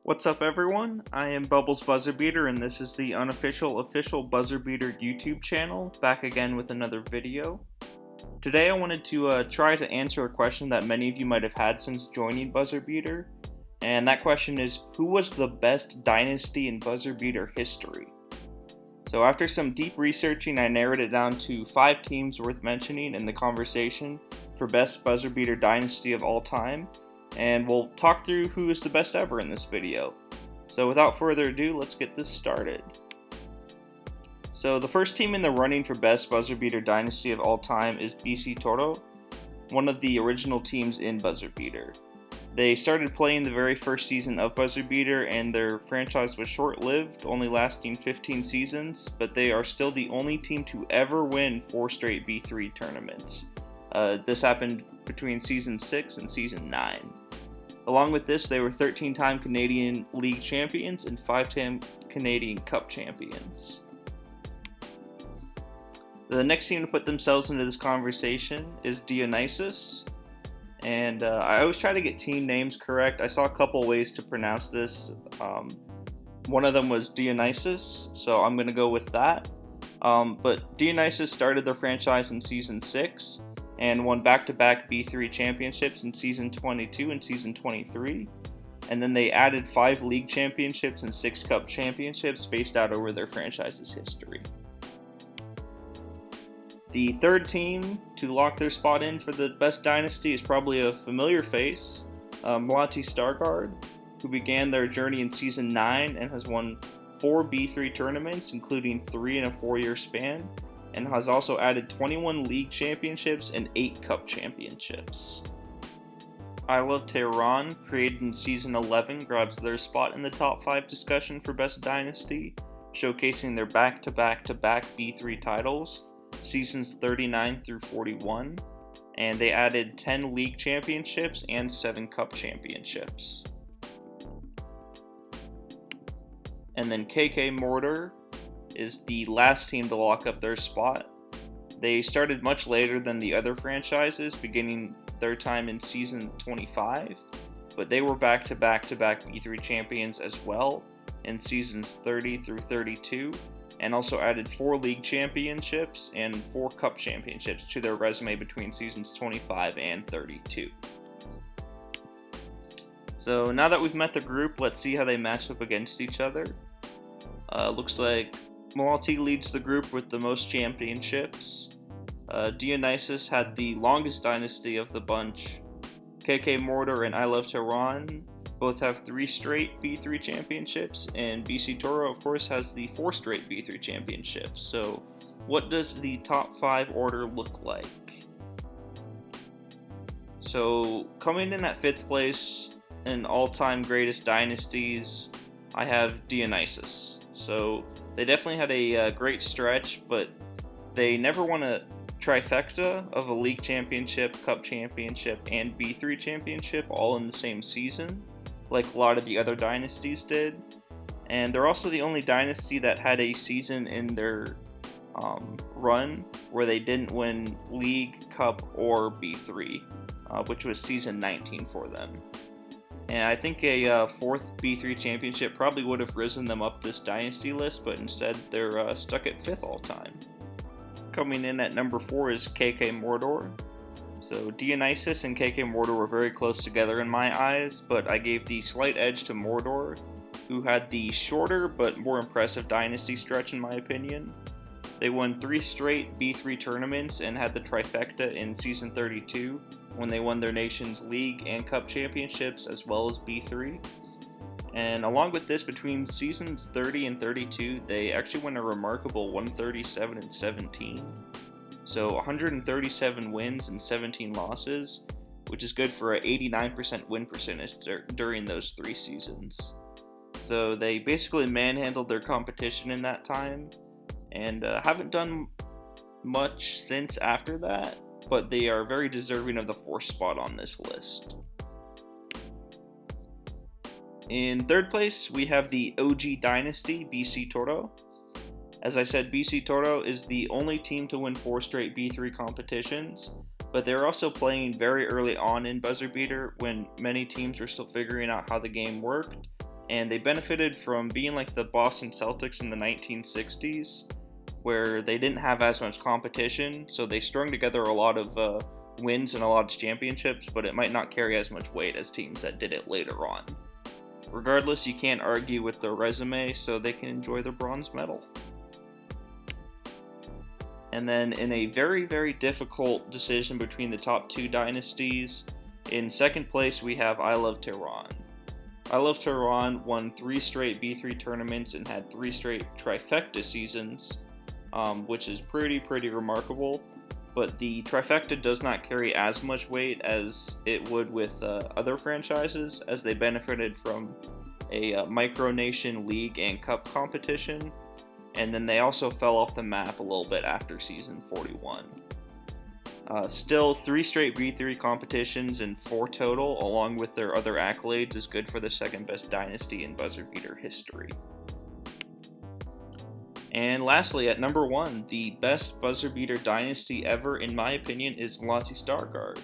What's up, everyone? I am Bubbles BuzzerBeater, and this is the unofficial official BuzzerBeater YouTube channel, back again with another video. Today I wanted to try to answer a question that many of you might have had since joining BuzzerBeater, and that question is, who was the best dynasty in BuzzerBeater history? So after some deep researching, I narrowed it down to 5 teams worth mentioning in the conversation for best BuzzerBeater dynasty of all time, and we'll talk through who is the best ever in this video. So without further ado, let's get this started. So the first team in the running for best BuzzerBeater dynasty of all time is BC Toro, one of the original teams in BuzzerBeater. They started playing the very first season of BuzzerBeater, and their franchise was short-lived, only lasting 15 seasons, but they are still the only team to ever win 4 straight B3 tournaments. This happened between Season 6 and Season 9. Along with this, they were 13-time Canadian League champions and 5-time Canadian Cup champions. The next team to put themselves into this conversation is Dionysus. And I always try to get team names correct. I saw a couple ways to pronounce this. One of them was Dionysus, so I'm going to go with that. But Dionysus started their franchise in Season 6 and won back-to-back B3 championships in Season 22 and Season 23. And then they added 5 league championships and 6 cup championships spaced out over their franchise's history. The third team to lock their spot in for the best dynasty is probably a familiar face, Watty who began their journey in Season 9 and has won 4 B3 tournaments, including 3 in a 4-year span, and has also added 21 league championships and 8 cup championships. I Love Tehran, created in Season 11, grabs their spot in the top 5 discussion for best dynasty, showcasing their back-to-back-to-back B3 titles, Seasons 39 through 41, and they added 10 league championships and 7 cup championships. And then Mortar is the last team to lock up their spot. They started much later than the other franchises, beginning their time in Season 25, but they were back-to-back-to-back B3 champions as well in Seasons 30 through 32, and also added 4 league championships and 4 cup championships to their resume between Seasons 25 and 32. So now that we've met the group, let's see how they match up against each other. Looks like Watty leads the group with the most championships. Dionysus had the longest dynasty of the bunch. Mortar and I Love Tehran both have 3 straight B3 championships, and BC Toro, of course, has the 4 straight B3 championships. So what does the top 5 order look like? So coming in at 5th place in all-time greatest dynasties, I have Dionysus. So they definitely had a great stretch, but they never won a trifecta of a league championship, cup championship, and B3 championship all in the same season, like a lot of the other dynasties did. And they're also the only dynasty that had a season in their run where they didn't win league, cup, or B3, which was season 19 for them. And I think a 4th B3 championship probably would have risen them up this dynasty list, but instead they're stuck at 5th all time. Coming in at number 4 is Mortar. So Dionysus and Mortar were very close together in my eyes, but I gave the slight edge to Mortar, who had the shorter but more impressive dynasty stretch in my opinion. They won 3 straight B3 tournaments and had the trifecta in Season 32 when they won their nation's league and cup championships as well as B3. And along with this, between Seasons 30 and 32, they actually won a remarkable 137 and 17. So 137 wins and 17 losses, which is good for an 89% win percentage during those 3 seasons. So they basically manhandled their competition in that time, and haven't done much since after that, but they are very deserving of the 4th spot on this list. In 3rd place, we have the OG Dynasty, BC Toro. As I said, BC Toro is the only team to win 4 straight B3 competitions, but they were also playing very early on in BuzzerBeater when many teams were still figuring out how the game worked, and they benefited from being like the Boston Celtics in the 1960s, where they didn't have as much competition, so they strung together a lot of wins and a lot of championships, but it might not carry as much weight as teams that did it later on. Regardless, you can't argue with their resume, so they can enjoy their bronze medal. And then in a very, very difficult decision between the top two dynasties, in second place we have I Love Tehran. I Love Tehran won 3 straight B3 tournaments and had 3 straight trifecta seasons, which is pretty remarkable. But the trifecta does not carry as much weight as it would with other franchises, as they benefited from a micronation league and cup competition, and then they also fell off the map a little bit after season 41. Still, 3 straight B3 competitions and 4 total, along with their other accolades, is good for the second best dynasty in BuzzerBeater history. And lastly, at number 1, the best BuzzerBeater dynasty ever, in my opinion, is Watty Stargard.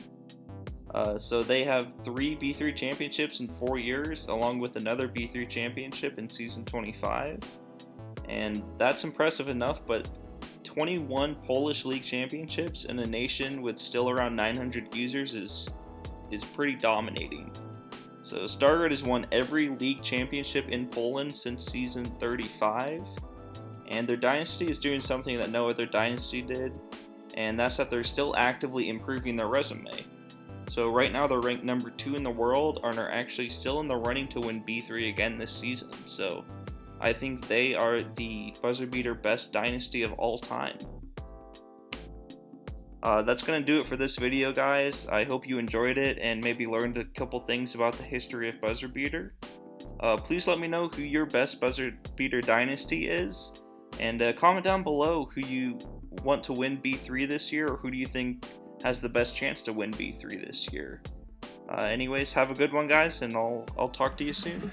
So they have 3 B3 championships in 4 years, along with another B3 championship in season 25. And that's impressive enough, but 21 Polish League championships in a nation with still around 900 users is pretty dominating. So Stargard has won every league championship in Poland since season 35. And their dynasty is doing something that no other dynasty did, and that's that they're still actively improving their resume. So right now they're ranked number 2 in the world and are actually still in the running to win B3 again this season. So I think they are the BuzzerBeater best dynasty of all time. That's going to do it for this video, guys. I hope you enjoyed it and maybe learned a couple things about the history of BuzzerBeater. Please let me know who your best BuzzerBeater dynasty is. And comment down below who you want to win B3 this year, or who do you think has the best chance to win B3 this year. Anyways, have a good one, guys, and I'll talk to you soon.